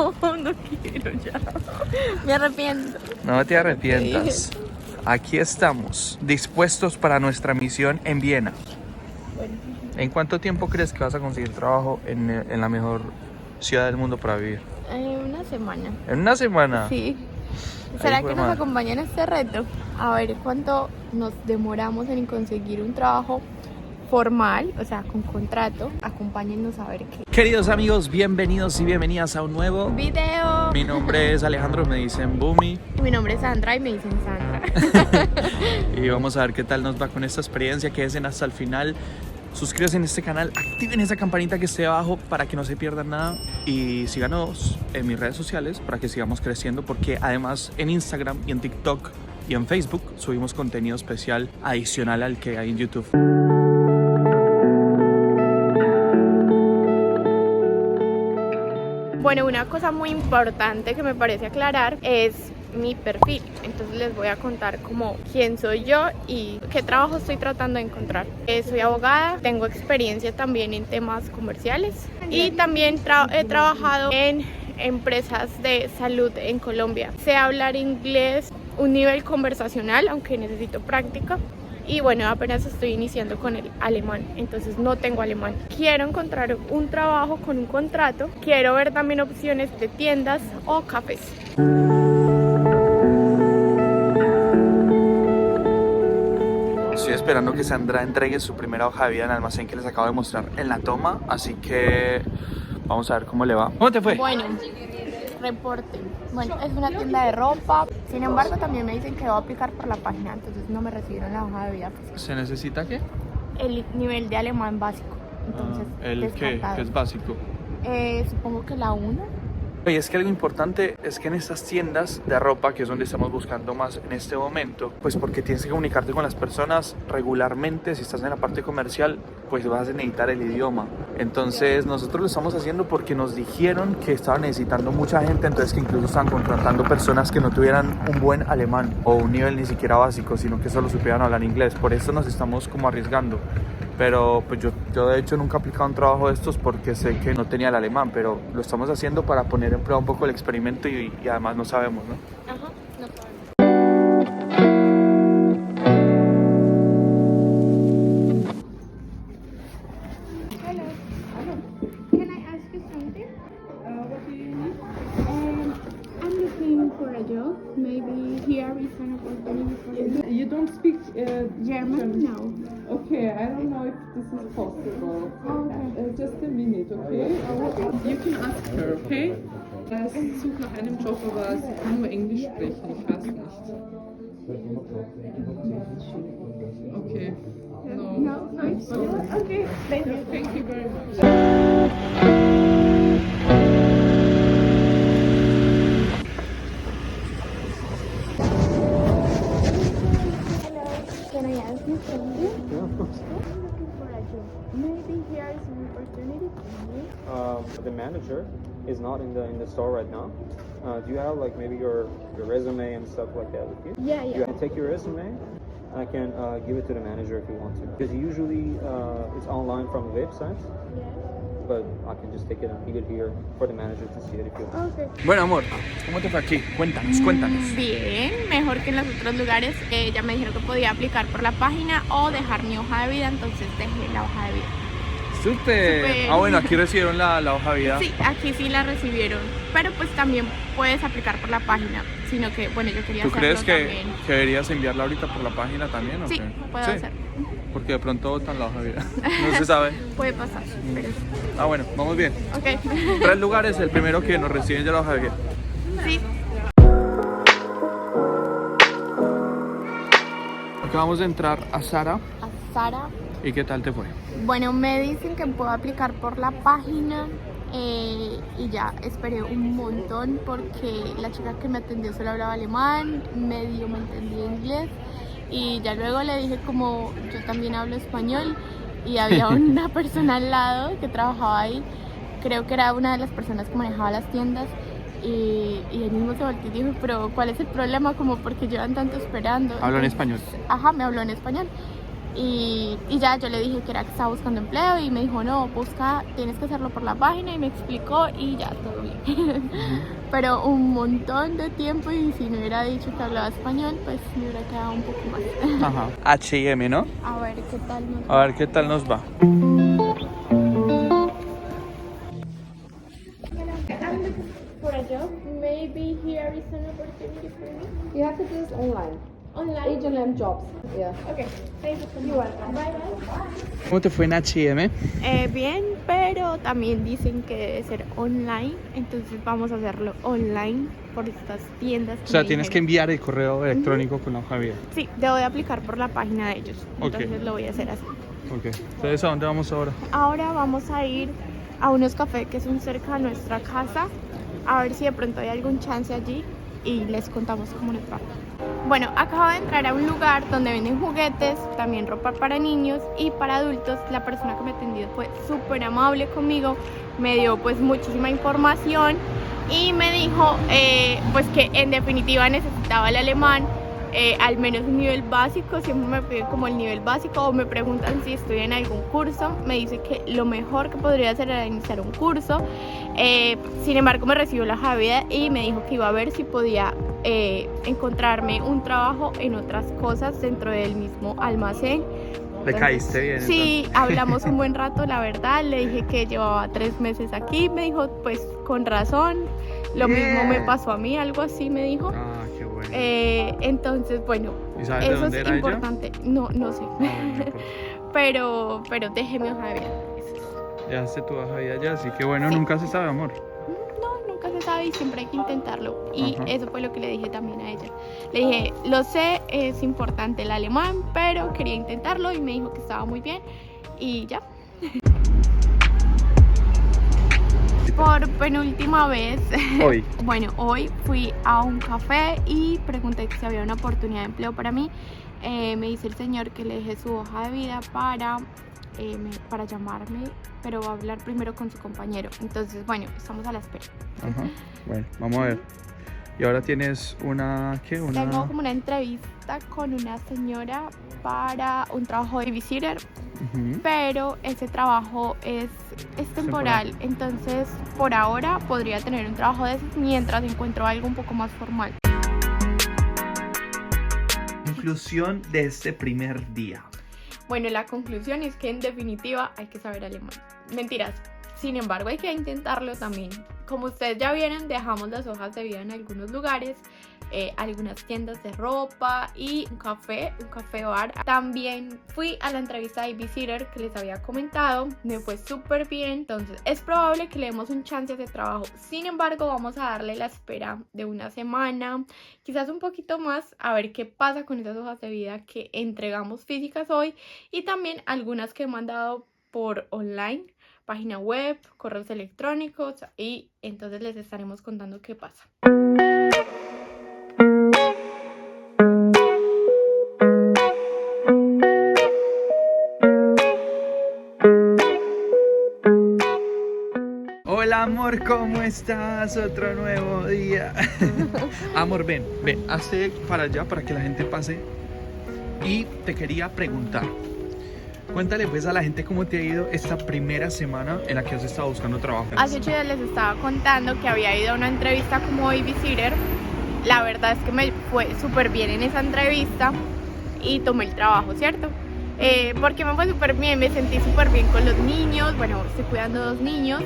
no quiero ya. Me arrepiento. No te arrepientas. Aquí estamos, dispuestos para nuestra misión en Viena. Bueno, ¿En cuánto tiempo crees que vas a conseguir trabajo en la mejor ciudad del mundo para vivir? una semana. ¿En una semana? Sí. ¿Será Ay, que jue nos madre. acompaña en este reto? A ver cuánto nos demoramos en conseguir un trabajo formal, o sea, con contrato. Acompáñennos a ver qué. Queridos amigos, bienvenidos y bienvenidas a un nuevo Video. Mi nombre es Alejandro, me dicen Bumi. Mi nombre es Sandra y me dicen Sandra. Y vamos a ver qué tal nos va con esta experiencia. Quédense hasta el final. Suscríbanse en este canal, activen esa campanita que esté abajo para que no se pierdan nada. Y síganos en mis redes sociales para que sigamos creciendo, porque además en Instagram y en TikTok y en Facebook subimos contenido especial adicional al que hay en YouTube. Bueno, una cosa muy importante que me parece aclarar es mi perfil. Entonces les voy a contar como quién soy yo y qué trabajo estoy tratando de encontrar. Soy abogada, tengo experiencia también en temas comerciales y también he trabajado en empresas de salud en Colombia. Sé hablar inglés, un nivel conversacional, aunque necesito práctica. Y bueno, apenas estoy iniciando con el alemán, entonces no tengo alemán. Quiero encontrar un trabajo con un contrato. Quiero ver también opciones de tiendas o cafés. Estoy esperando que Sandra entregue su primera hoja de vida en el almacén que les acabo de mostrar en la toma. Así que vamos a ver cómo le va. ¿Cómo te fue? Bueno, reporte. Bueno, es una tienda de ropa. Sin embargo, también me dicen que debo aplicar por la página, entonces no me recibieron la hoja de vida. ¿Se necesita qué? El nivel de alemán básico. Entonces, ¿El qué? descartado. ¿Qué es básico? Supongo que la 1. Y es que algo importante es que en estas tiendas de ropa, que es donde estamos buscando más en este momento, pues porque tienes que comunicarte con las personas regularmente. Si estás en la parte comercial, pues vas a necesitar el idioma. Entonces nosotros lo estamos haciendo porque nos dijeron que estaban necesitando mucha gente, entonces que incluso estaban contratando personas que no tuvieran un buen alemán o un nivel ni siquiera básico, sino que solo supieran hablar inglés. Por eso nos estamos como arriesgando. Pero pues yo de hecho nunca he aplicado un trabajo de estos porque sé que no tenía el alemán, pero lo estamos haciendo para poner en prueba un poco el experimento y además no sabemos, ¿no? Ajá, no sabemos. Hello. Can I ask you something? What do you need? I'm looking for a job. Maybe here is an opportunity for you. You don't speak German? No. Okay, I don't know if this is possible. Okay. Just a minute, okay? You can ask her, okay? Sie sucht nach einem Job, aber sie kann nur Englisch sprechen, ich weiß nicht. Okay. No, it's Sorry. okay. Thank you. Thank you very much. Hello. Can I ask you something? Yeah, of course. I'm looking for a job. Maybe here is an opportunity for me. The manager is not in the store right now. Do you have like maybe your resume and stuff like that with you? Yeah, You can take your resume. I can give it to the manager if you want to. Because usually it's online from the website, Yeah. but I can just take it and leave it here for the manager to see it if you want. Okay. Bueno, amor, ¿cómo te fue aquí? Cuéntanos, cuéntanos. Bien, mejor que en los otros lugares. Ya me dijeron que podía aplicar por la página o dejar mi hoja de vida, entonces dejé la hoja de vida. ¡Súper! Súper. Ah, bueno, aquí recibieron la hoja de vida. Sí, aquí sí la recibieron, pero pues también puedes aplicar por la página, sino que, bueno, yo quería ¿Tú hacerlo crees que también. deberías enviarla ahorita por la página también? ¿o Sí, qué? puedo Sí, hacer. porque de pronto botan la hoja de vida. No se sabe. Puede pasar, pero Ah, bueno, vamos bien. ok. 3 lugares, el primero que nos reciben ya la hoja de vida. Sí. Acabamos de entrar a Zara. A Sara. ¿Y qué tal te fue? Bueno, me dicen que puedo aplicar por la página y ya esperé un montón porque la chica que me atendió solo hablaba alemán, medio me entendía inglés y ya luego le dije como yo también hablo español y había una persona al lado que trabajaba ahí, creo que era una de las personas que manejaba las tiendas y él mismo se volteó y dijo, pero ¿cuál es el problema? Como porque llevan tanto esperando. Hablo en Entonces, español. Ajá, me habló en español. Y ya yo le dije que era que estaba buscando empleo y me dijo, no, busca, tienes que hacerlo por la página, y me explicó y ya, todo bien. Pero un montón de tiempo, y si no hubiera dicho que hablaba español, pues me hubiera quedado un poco más. Ajá. H&M, ¿no? A ver qué tal nos A ver qué tal nos va. for a job. Maybe here is an opportunity for me. You have to do this online. Online. H&M jobs. Yeah. Okay. Thank you so much. Bye bye. ¿Cómo te fue en H&M? Bien, pero también dicen que debe ser online, entonces vamos a hacerlo online por estas tiendas. O sea, me tienes que dijeron. enviar el correo electrónico con la hoja de vida. Sí, debo de aplicar por la página de ellos, entonces lo voy a hacer así. Ok. Entonces, ¿a dónde vamos ahora? Ahora vamos a ir a unos cafés que son cerca de nuestra casa, a ver si de pronto hay algún chance allí y les contamos cómo nos va. Bueno, acabo de entrar a un lugar donde venden juguetes, también ropa para niños y para adultos. La persona que me atendió fue súper amable conmigo, me dio pues muchísima información y me dijo pues que en definitiva necesitaba el alemán, al menos un nivel básico. Siempre me piden como el nivel básico o me preguntan si estoy en algún curso. Me dice que lo mejor que podría hacer era iniciar un curso. Sin embargo, me recibió la hoja de vida y me dijo que iba a ver si podía encontrarme un trabajo en otras cosas dentro del mismo almacén. ¿Le caíste bien? Sí, hablamos un buen rato, la verdad. Le dije que llevaba 3 meses aquí. Me dijo, pues con razón. Lo mismo me pasó a mí, algo así me dijo. Ah, qué bueno. Entonces, bueno, ¿Y sabes de eso dónde es era importante. No sé. Ah, bueno, no importa. pero dejé mi hoja de vida. Ya hace tu hoja de vida ya, así que bueno, Sí. nunca se sabe, amor. No, nunca se sabe y siempre hay que intentarlo. Y Ajá. eso fue lo que le dije también a ella. Le dije, lo sé, es importante el alemán, pero quería intentarlo y me dijo que estaba muy bien y ya. Por penúltima vez, Hoy. bueno, hoy fui a un café y pregunté si había una oportunidad de empleo para mí. Me dice el señor que le dejé su hoja de vida para llamarme, pero va a hablar primero con su compañero. Entonces, bueno, estamos a la espera. Ajá. Bueno, vamos a ver. Y ahora tienes una... ¿Qué? Tengo como una entrevista con una señora para un trabajo de babysitter, Ujú. pero ese trabajo es temporal. Entonces, por ahora podría tener un trabajo de esos mientras encuentro algo un poco más formal. Conclusión de este primer día. Bueno, la conclusión es que en definitiva hay que saber alemán. Mentiras. Sin embargo, hay que intentarlo también. Como ustedes ya vieron, dejamos las hojas de vida en algunos lugares, algunas tiendas de ropa y un café bar. También fui a la entrevista de babysitter que les había comentado, me fue súper bien, entonces es probable que le demos un chance a ese trabajo. Sin embargo, vamos a darle la espera de una semana, quizás un poquito más, a ver qué pasa con esas hojas de vida que entregamos físicas hoy y también algunas que he mandado por online, página web, correos electrónicos, y entonces les estaremos contando qué pasa. Hola amor, ¿cómo estás? Otro nuevo día. Amor, ven, hazte para allá para que la gente pase. Y te quería preguntar, cuéntale pues a la gente cómo te ha ido esta primera semana en la que has estado buscando trabajo. Hace 8 días les estaba contando que había ido a una entrevista como babysitter. La verdad es que me fue súper bien en esa entrevista y tomé el trabajo, ¿cierto? Porque me fue súper bien, me sentí súper bien con los niños. Bueno, estoy cuidando 2 niños.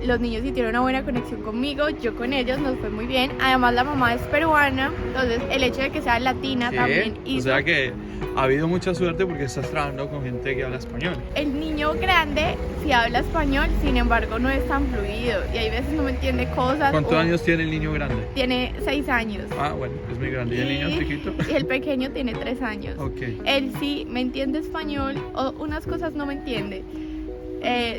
Los niños sí tienen una buena conexión conmigo, yo con ellos, nos fue muy bien. Además la mamá es peruana, entonces el hecho de que sea latina ¿Qué? también hizo... O sea que ha habido mucha suerte porque estás trabajando con gente que habla español. El niño grande sí habla español, sin embargo no es tan fluido y hay veces no me entiende cosas. ¿Cuántos años tiene el niño grande? Tiene 6 años. Ah, bueno, es muy grande. ¿Y el niño chiquito? Y el pequeño tiene 3 años. Ok. Él sí me entiende español, o unas cosas no me entiende.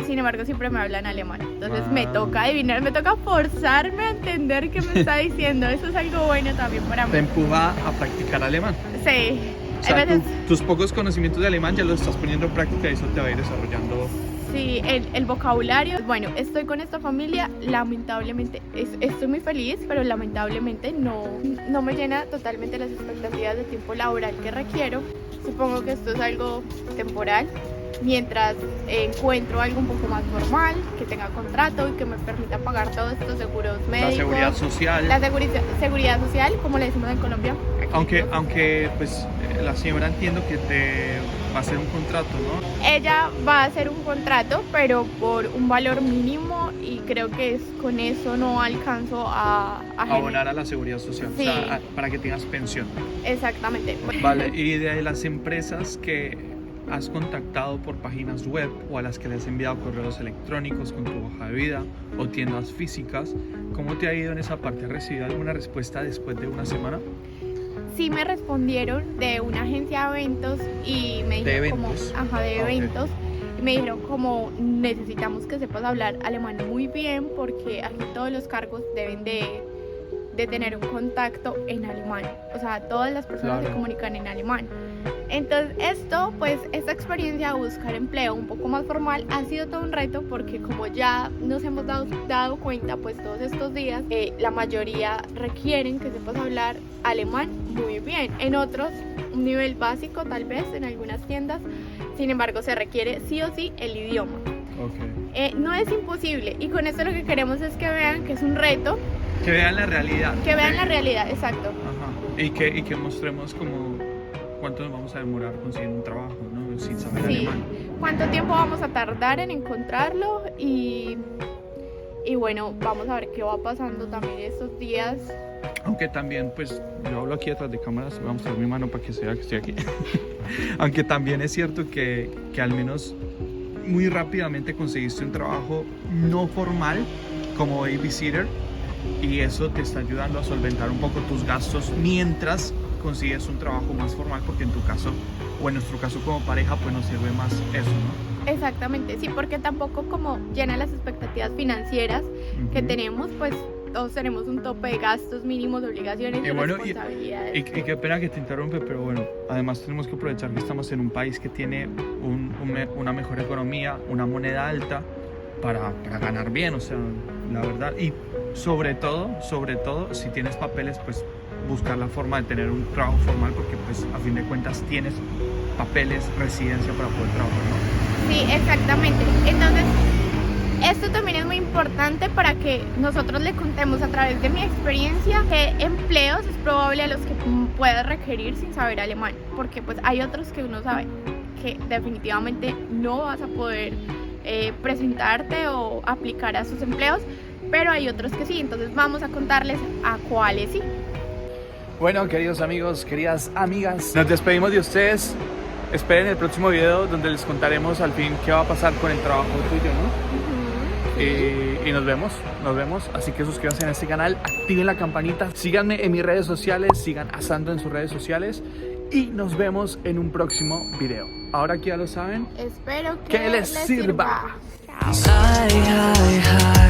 Sin embargo, siempre me habla en alemán. Entonces me toca adivinar, me toca forzarme a entender qué me está diciendo. Eso es algo bueno también para mí. Te empuja a practicar alemán. Sí. O sea, Hay veces, tus pocos conocimientos de alemán ya los estás poniendo en práctica y eso te va a ir desarrollando. sí, el vocabulario. Bueno, estoy con esta familia, lamentablemente, estoy muy feliz, pero lamentablemente no me llena totalmente las expectativas de tiempo laboral que requiero. supongo que esto es algo temporal, mientras encuentro algo un poco más formal, que tenga contrato y que me permita pagar todos estos seguros médicos. La seguridad social. La seguridad social, como le decimos en Colombia. Aunque pues la señora entiendo que te va a hacer un contrato, ¿no? Ella va a hacer un contrato, pero por un valor mínimo, y creo que con eso no alcanzo a Abonar a la seguridad social, Sí. o sea, para que tengas pensión. Exactamente. Vale, y de las empresas que has contactado por páginas web o a las que les has enviado correos electrónicos con tu hoja de vida o tiendas físicas, ¿cómo te ha ido en esa parte? ¿Has recibido alguna respuesta después de una semana? Sí me respondieron de una agencia de eventos y me ¿De dijeron eventos? de Ok. eventos. Y me dijeron como necesitamos que sepas hablar alemán muy bien porque aquí todos los cargos deben de tener un contacto en alemán. O sea, todas las personas Claro. se comunican en alemán. Entonces esta experiencia de buscar empleo un poco más formal ha sido todo un reto porque como ya nos hemos dado cuenta pues todos estos días, la mayoría requieren que sepas hablar alemán muy bien. En otros, un nivel básico tal vez en algunas tiendas, sin embargo se requiere sí o sí el idioma. Ok. No es imposible y con esto lo que queremos es que vean que es un reto, Que vean la realidad. que vean la realidad, exacto. Ajá. Y que mostremos como cuánto nos vamos a demorar consiguiendo un trabajo, ¿no? Sin saber Sí, alemán. cuánto tiempo vamos a tardar en encontrarlo y bueno, vamos a ver qué va pasando también estos días. Aunque también, pues, yo hablo aquí detrás de cámaras, voy a mostrar mi mano para que se vea que estoy aquí. Aunque también es cierto que al menos muy rápidamente conseguiste un trabajo no formal como babysitter y eso te está ayudando a solventar un poco tus gastos mientras consigues un trabajo más formal, porque en tu caso, o en nuestro caso como pareja, pues nos sirve más eso, ¿no? Exactamente, sí, porque tampoco como llena las expectativas financieras que Ujú. tenemos, pues todos tenemos un tope de gastos mínimos, de obligaciones y bueno, responsabilidades. Y qué pena que te interrumpe, pero bueno, además tenemos que aprovechar que estamos en un país que tiene una mejor economía, una moneda alta para ganar bien, o sea, la verdad. Y sobre todo, si tienes papeles, pues buscar la forma de tener un trabajo formal, porque pues a fin de cuentas tienes papeles, residencia para poder trabajar, ¿no? Sí, exactamente. Entonces, esto también es muy importante para que nosotros le contemos a través de mi experiencia qué empleos es probable a los que puedas requerir sin saber alemán, porque pues hay otros que uno sabe que definitivamente no vas a poder presentarte o aplicar a esos empleos, pero hay otros que sí, entonces vamos a contarles a cuáles sí. Bueno, queridos amigos, queridas amigas, nos despedimos de ustedes. Esperen el próximo video donde les contaremos al fin qué va a pasar con el trabajo tuyo, ¿no? Y nos vemos. Así que suscríbanse a este canal, activen la campanita, síganme en mis redes sociales, sigan asando en sus redes sociales y nos vemos en un próximo video. Ahora que ya lo saben, Espero que les sirva. Chao. Hi, hi, hi.